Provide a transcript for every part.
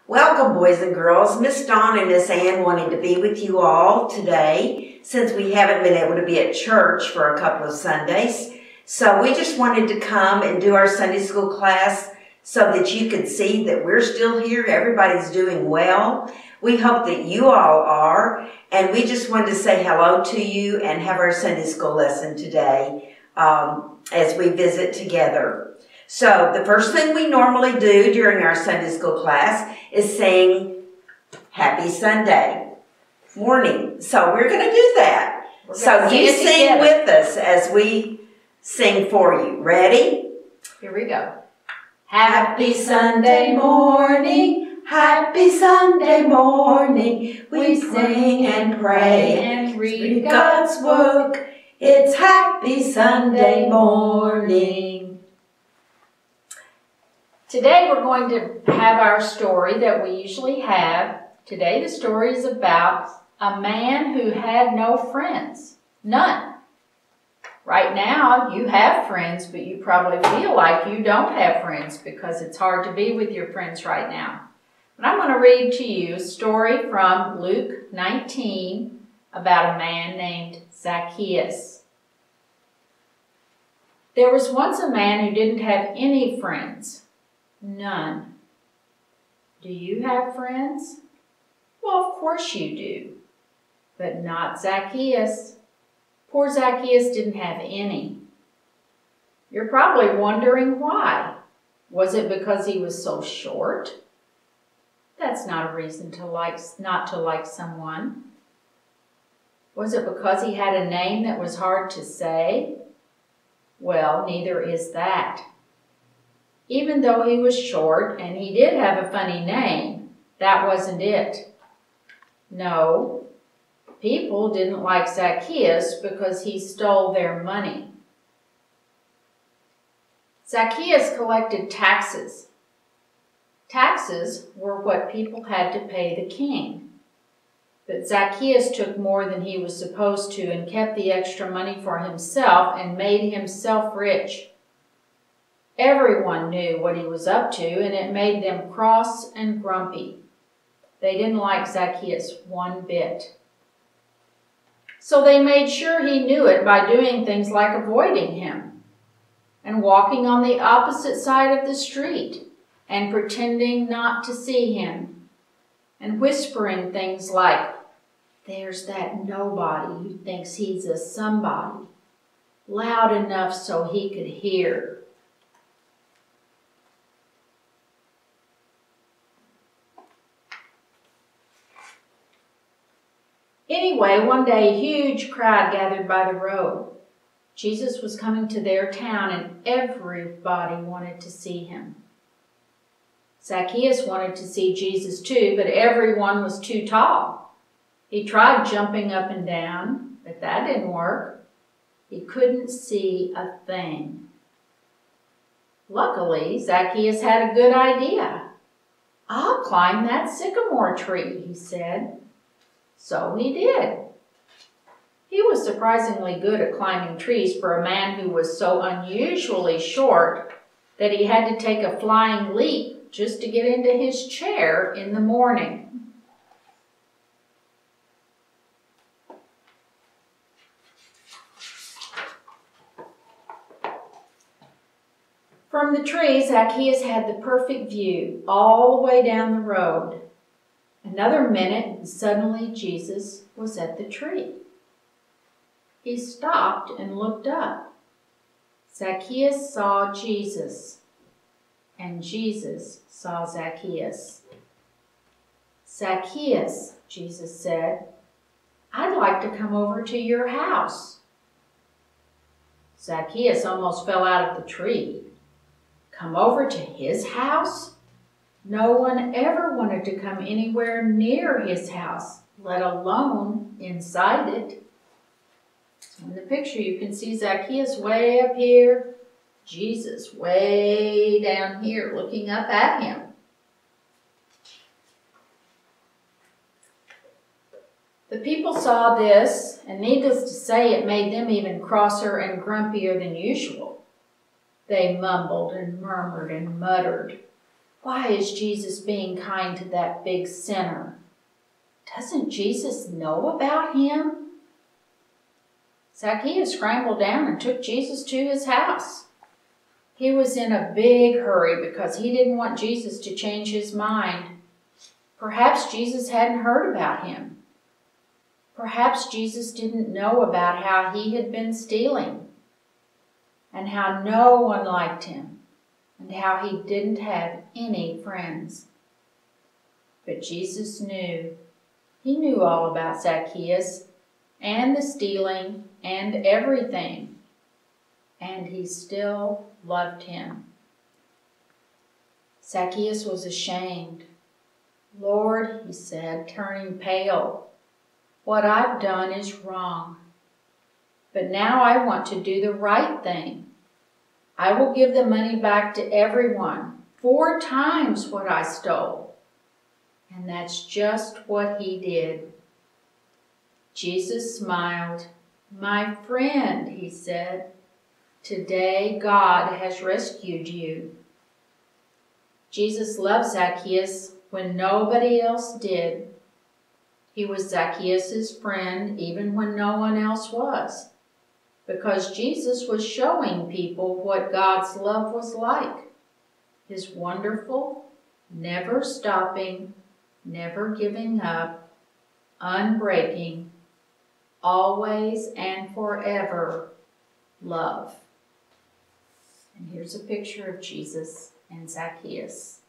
Welcome, boys and girls. Miss Dawn and Miss Ann wanted to be with you all today since we haven't been able to be at church for a couple of Sundays. So we just wanted to come and do our Sunday school class so that you could see that we're still here. Everybody's doing well. We hope that you all are. And we just wanted to say hello to you and have our Sunday school lesson today as we visit together. So the first thing we normally do during our Sunday school class is sing Happy Sunday morning. So we're going to do that. So you sing with us as we sing for you. Ready? Here we go. Happy Sunday morning, happy Sunday morning. We sing and pray and read God's book. It's Happy Sunday morning. Today we're going to have our story that we usually have. Today the story is about a man who had no friends. None. Right now you have friends, but you probably feel like you don't have friends because it's hard to be with your friends right now. But I'm going to read to you a story from Luke 19 about a man named Zaccheus. There was once a man who didn't have any friends. None. Do you have friends? Well, of course you do. But not Zaccheus. Poor Zaccheus didn't have any. You're probably wondering why. Was it because he was so short? That's not a reason not to like someone. Was it because he had a name that was hard to say? Well, neither is that. Even though he was short and he did have a funny name, that wasn't it. No, people didn't like Zaccheus because he stole their money. Zaccheus collected taxes. Taxes were what people had to pay the king. But Zaccheus took more than he was supposed to and kept the extra money for himself and made himself rich. Everyone knew what he was up to, and it made them cross and grumpy. They didn't like Zaccheus one bit. So they made sure he knew it by doing things like avoiding him and walking on the opposite side of the street and pretending not to see him and whispering things like, "There's that nobody who thinks he's a somebody," loud enough so he could hear. Anyway, one day a huge crowd gathered by the road. Jesus was coming to their town and everybody wanted to see him. Zaccheus wanted to see Jesus too, but everyone was too tall. He tried jumping up and down, but that didn't work. He couldn't see a thing. Luckily, Zaccheus had a good idea. "I'll climb that sycamore tree," he said. So he did. He was surprisingly good at climbing trees for a man who was so unusually short that he had to take a flying leap just to get into his chair in the morning. From the tree, Zaccheus had the perfect view all the way down the road. Another minute, and suddenly Jesus was at the tree. He stopped and looked up. Zaccheus saw Jesus, and Jesus saw Zaccheus. "Zaccheus," Jesus said, "I'd like to come over to your house." Zaccheus almost fell out of the tree. Come over to his house? No one ever wanted to come anywhere near his house, let alone inside it. So in the picture, you can see Zaccheus way up here, Jesus way down here looking up at him. The people saw this, and needless to say, it made them even crosser and grumpier than usual. They mumbled and murmured and muttered. Why is Jesus being kind to that big sinner? Doesn't Jesus know about him? Zaccheus scrambled down and took Jesus to his house. He was in a big hurry because he didn't want Jesus to change his mind. Perhaps Jesus hadn't heard about him. Perhaps Jesus didn't know about how he had been stealing and how no one liked him and how he didn't have any friends. But Jesus knew. He knew all about Zaccheus and the stealing and everything. And he still loved him. Zaccheus was ashamed. Lord, he said, turning pale, what I've done is wrong. But now I want to do the right thing. I will give the money back to everyone, 4 times what I stole. And that's just what he did. Jesus smiled. My friend, he said, today God has rescued you. Jesus loved Zaccheus when nobody else did. He was Zaccheus' friend even when no one else was, because Jesus was showing people what God's love was like. His wonderful, never stopping, never giving up, unbreaking, always and forever love. And here's a picture of Jesus and Zaccheus.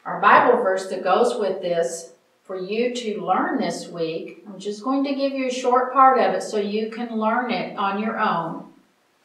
Our Bible verse that goes with this for you to learn this week, I'm just going to give you a short part of it so you can learn it on your own.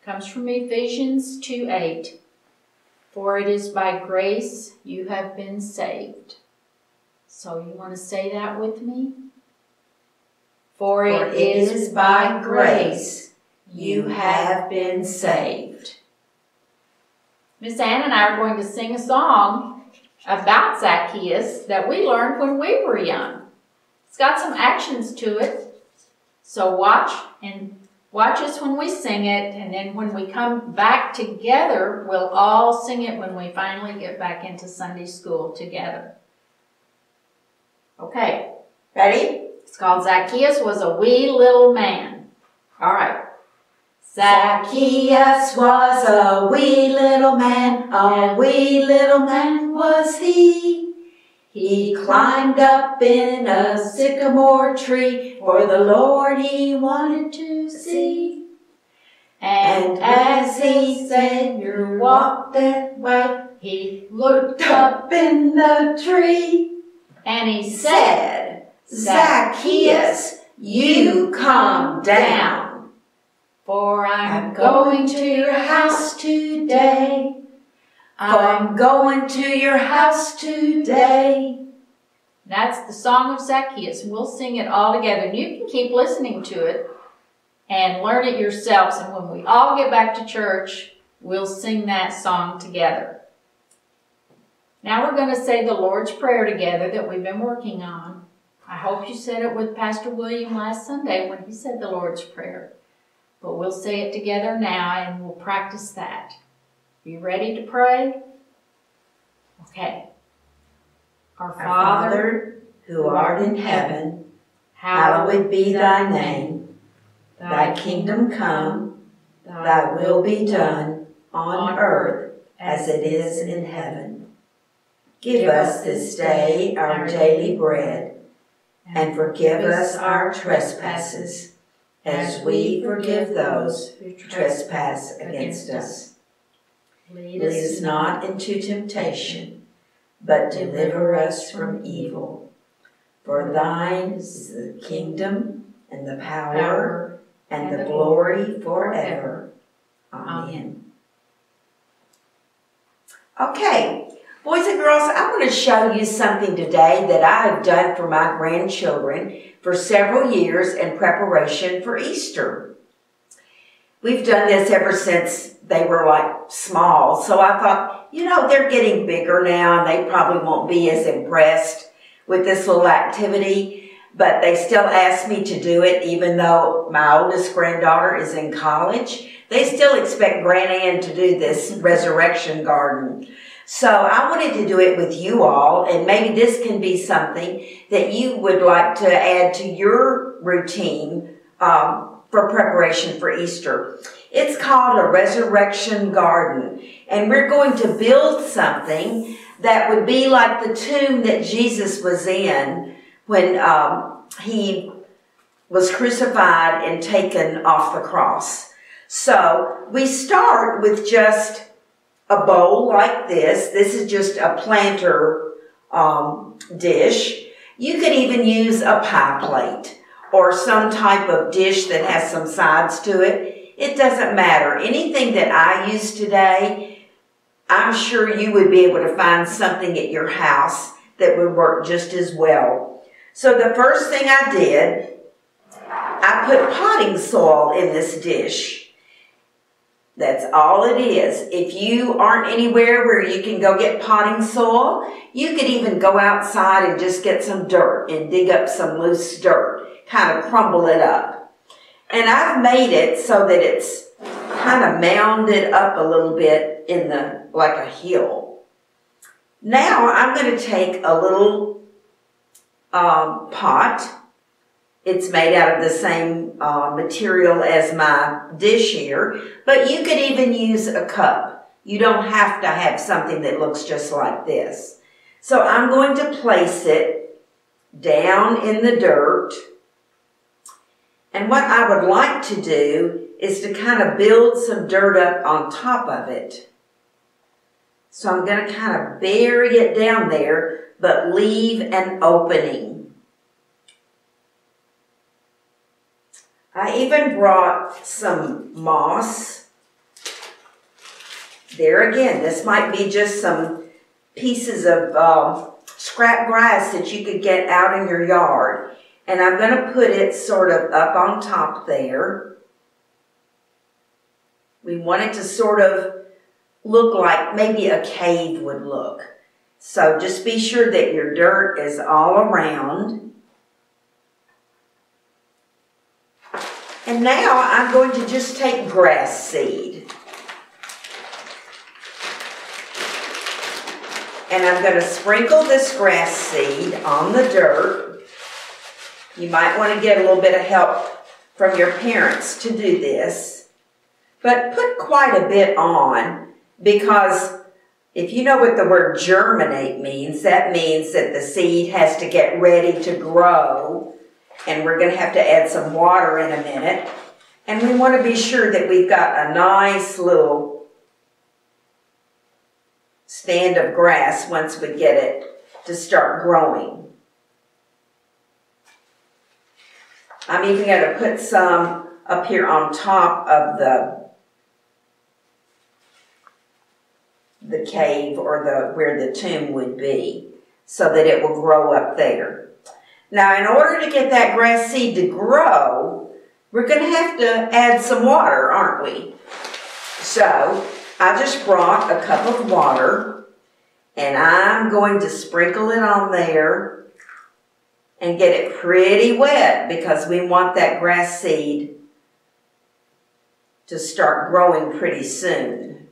It comes from Ephesians 2:8. For it is by grace you have been saved. So you want to say that with me? For it is by grace you have been saved. Miss Ann and I are going to sing a song about Zaccheus that we learned when we were young. It's got some actions to it. So watch us when we sing it, and then when we come back together, we'll all sing it when we finally get back into Sunday school together. Okay, ready? It's called Zaccheus Was a Wee Little Man. All right. Zaccheus was a wee little man was he. He climbed up in a sycamore tree, for the Lord he wanted to see. And as he said, "You walk that way," he looked up in the tree, and he said, "Zaccheus, you come down. For I'm going to your house today. I'm going to your house today." That's the song of Zaccheus. We'll sing it all together. And you can keep listening to it and learn it yourselves. And when we all get back to church, we'll sing that song together. Now we're going to say the Lord's Prayer together that we've been working on. I hope you said it with Pastor William last Sunday when he said the Lord's Prayer. But we'll say it together now, and we'll practice that. Are you ready to pray? Okay. Our Father, who art in heaven, hallowed be thy name. Thy kingdom come, thy will be done on earth as it is in heaven. Give us this day our daily bread, and forgive us our trespasses, as we forgive those who trespass against us. Lead us not into temptation, but deliver us from evil. For thine is the kingdom, and the power, and the glory forever. Amen. Okay, boys and girls, I want to show you something today that I have done for my grandchildren for several years in preparation for Easter. We've done this ever since they were like small, so I thought, they're getting bigger now and they probably won't be as impressed with this little activity, but they still ask me to do it even though my oldest granddaughter is in college. They still expect Grand Ann to do this resurrection garden. So I wanted to do it with you all, and maybe this can be something that you would like to add to your routine for preparation for Easter. It's called a resurrection garden, and we're going to build something that would be like the tomb that Jesus was in when he was crucified and taken off the cross. So we start with just a bowl like this. This is just a planter dish. You could even use a pie plate or some type of dish that has some sides to it. It doesn't matter. Anything that I use today, I'm sure you would be able to find something at your house that would work just as well. So the first thing I did, I put potting soil in this dish. That's all it is. If you aren't anywhere where you can go get potting soil, you could even go outside and just get some dirt and dig up some loose dirt, kind of crumble it up. And I've made it so that it's kind of mounded up a little bit in like a hill. Now I'm going to take a little pot. It's made out of the same material as my dish here, but you could even use a cup. You don't have to have something that looks just like this. So I'm going to place it down in the dirt. And what I would like to do is to kind of build some dirt up on top of it. So I'm going to kind of bury it down there, but leave an opening. I even brought some moss. There again, this might be just some pieces of scrap grass that you could get out in your yard. And I'm going to put it sort of up on top there. We want it to sort of look like maybe a cave would look. So just be sure that your dirt is all around. And now I'm going to just take grass seed. And I'm going to sprinkle this grass seed on the dirt. You might want to get a little bit of help from your parents to do this. But put quite a bit on, because if you know what the word germinate means, that means that the seed has to get ready to grow. And we're going to have to add some water in a minute. And we want to be sure that we've got a nice little stand of grass once we get it to start growing. I'm even going to put some up here on top of the cave or where the tomb would be, so that it will grow up there. Now, in order to get that grass seed to grow, we're going to have to add some water, aren't we? So, I just brought a cup of water, and I'm going to sprinkle it on there and get it pretty wet, because we want that grass seed to start growing pretty soon.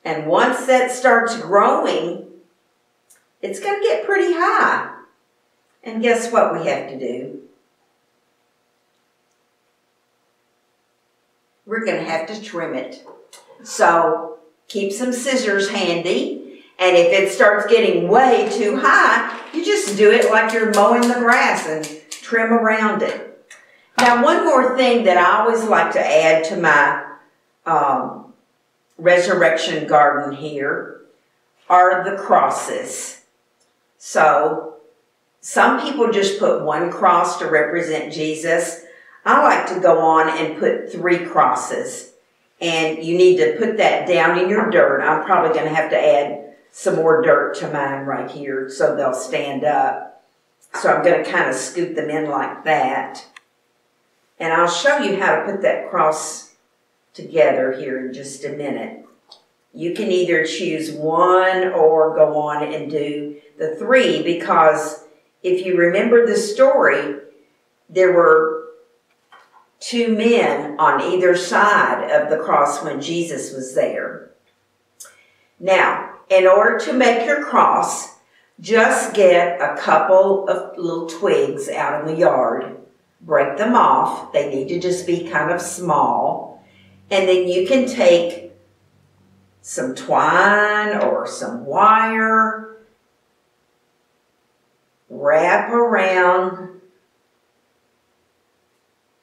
And once that starts growing, it's going to get pretty high. And guess what we have to do? We're going to have to trim it. So keep some scissors handy. And if it starts getting way too high, you just do it like you're mowing the grass and trim around it. Now, one more thing that I always like to add to my resurrection garden here are the crosses. So, some people just put one cross to represent Jesus. I like to go on and put 3 crosses. And you need to put that down in your dirt. I'm probably going to have to add some more dirt to mine right here so they'll stand up. So I'm going to kind of scoop them in like that. And I'll show you how to put that cross together here in just a minute. You can either choose one or go on and do the three because if you remember the story, there were two men on either side of the cross when Jesus was there. Now, in order to make your cross, just get a couple of little twigs out in the yard, break them off. They need to just be kind of small. And then you can take some twine or some wire, wrap around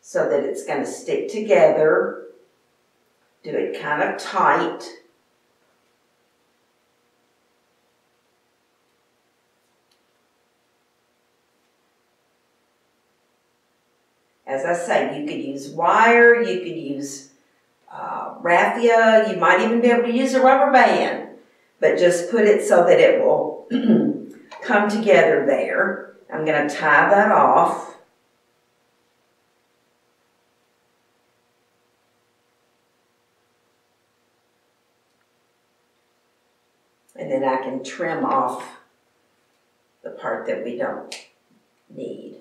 so that it's going to stick together. Do it kind of tight. As I say, you could use wire, you could use raffia, you might even be able to use a rubber band, but just put it so that it will come together there. I'm going to tie that off. And then I can trim off the part that we don't need.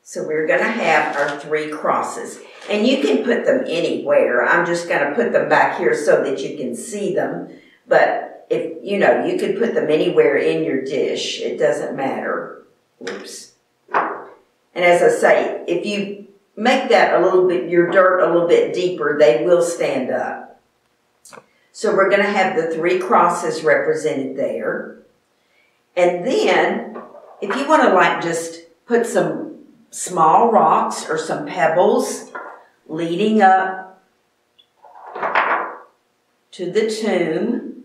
So we're going to have our three crosses. And you can put them anywhere. I'm just going to put them back here so that you can see them. But if you know, you could put them anywhere in your dish. It doesn't matter. Oops. And as I say, if you make that a little bit, your dirt a little bit deeper, they will stand up. So we're going to have the three crosses represented there. And then, if you want to like just put some small rocks or some pebbles leading up to the tomb,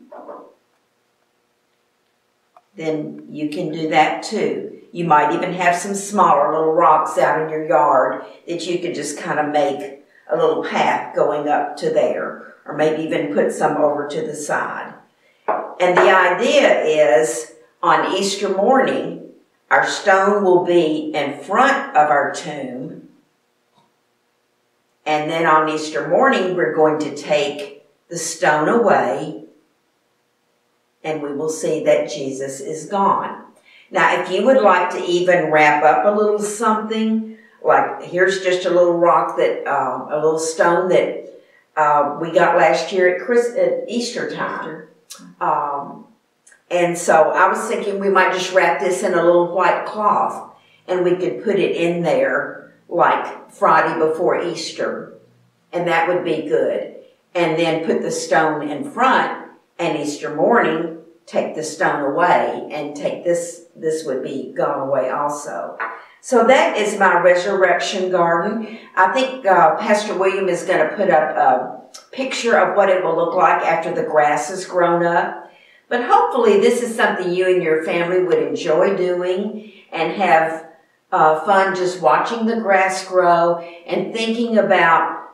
then you can do that too. You might even have some smaller little rocks out in your yard that you could just kind of make a little path going up to there, or maybe even put some over to the side. And the idea is on Easter morning, our stone will be in front of our tomb. And then on Easter morning, we're going to take the stone away and we will see that Jesus is gone. Now, if you would like to even wrap up a little something, like here's just a little rock that, a little stone that we got last year at Easter time. And so I was thinking we might just wrap this in a little white cloth and we could put it in there like Friday before Easter. And that would be good. And then put the stone in front and Easter morning, take the stone away and take this would be gone away also. So that is my resurrection garden. I think Pastor William is going to put up a picture of what it will look like after the grass has grown up. But hopefully this is something you and your family would enjoy doing and have fun just watching the grass grow and thinking about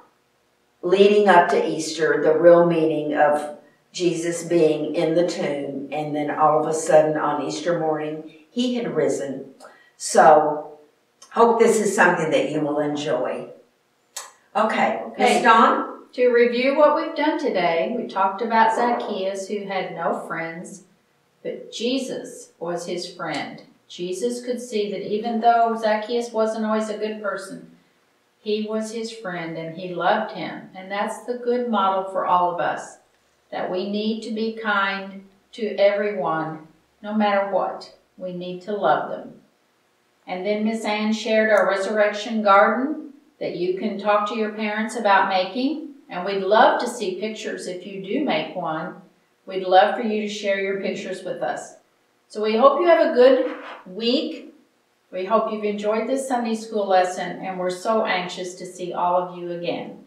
leading up to Easter, the real meaning of Jesus being in the tomb, and then all of a sudden on Easter morning, he had risen. So, hope this is something that you will enjoy. Okay, Miss Dawn? To review what we've done today, we talked about Zaccheus, who had no friends, but Jesus was his friend. Jesus could see that even though Zaccheus wasn't always a good person, he was his friend and he loved him. And that's the good model for all of us, that we need to be kind to everyone, no matter what. We need to love them. And then Miss Ann shared our resurrection garden that you can talk to your parents about making. And we'd love to see pictures if you do make one. We'd love for you to share your pictures with us. So we hope you have a good week. We hope you've enjoyed this Sunday school lesson, and we're so anxious to see all of you again.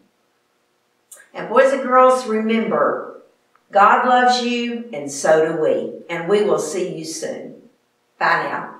And boys and girls, remember, God loves you, and so do we. And we will see you soon. Bye now.